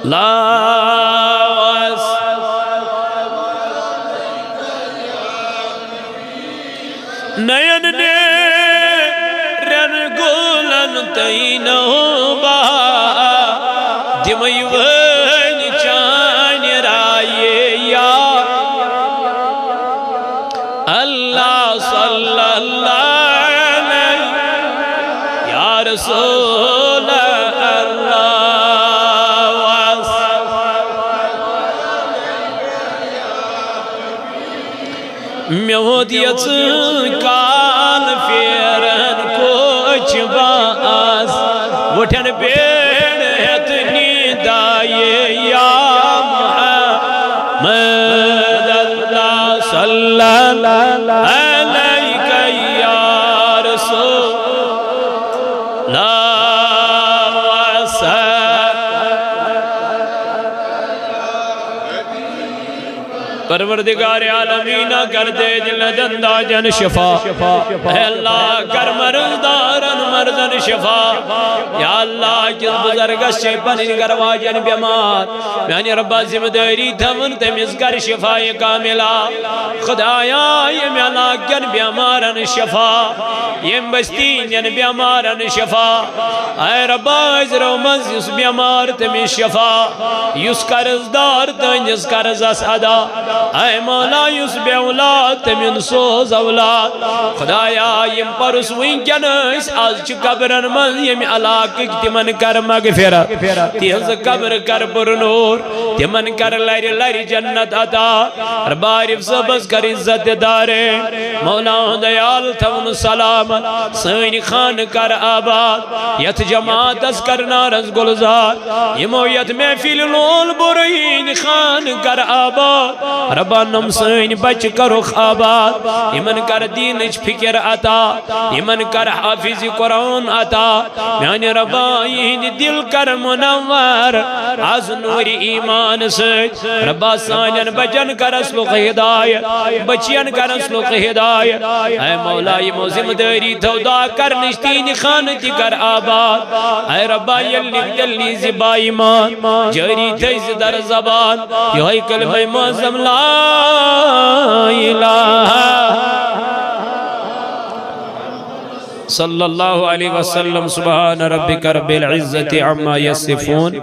لاس نین نیرن گولن تینو با دمی ون چان رائے یا اللہ صلی اللہ علیہ یا رسول اللہ میود یچ کال فیرن کوچ باس وٹھن پیڑ ہتنی دائے یا محمد اللہ صلی اللہ علیہ یا رسول پروردگار عالمین کر دے دل دندہ جن شفا اے اللہ کر مرض دارن مرضن شفا یا اللہ جس بزرگ سے پنن کروا جن بیمار یعنی ربا زمداری تھمن تمیز کر شفا کاملہ خدایا یہ ملاک جن بیمارن شفا یہ بستین جن بیمارن شفا اے ربا عزر و مز یس بیمار تمیز شفا یس کرز دار تنجز کرز اس ادا اے مولا یس بے اولاد تمین سوز اولاد خدایا یم پرس وینکن اس آج چھ قبرن من یم علاقی تمن کر مغفرت تیز قبر کر پر نور تمن کر لری لری جنت عطا ربارف سبز کر عزت دارے مولا دیال تون سلامت سین خان کر آباد یت جماعت اس کرنا رز گلزار یمو یت محفل لول برین خان کر آباد ربا نم سین بچ کرو آباد یمن کر دینچ فکر عطا یمن کر حافظ قرآن عطا میانی ربا یہن دل کر منور از نور ایمان سج ربا سانین بچن کر اسلوق ہدایت بچین کر اسلوق ہدایت اے مولا یہ موزم داری تودا کر نشتین خانتی کر آباد اے ربا یلی دلی زبا ایمان جاری تیز در زبان یہی کلمہ معظم لا الہ صلی اللہ علیہ وسلم سبحان ربک رب العزت عما یصفون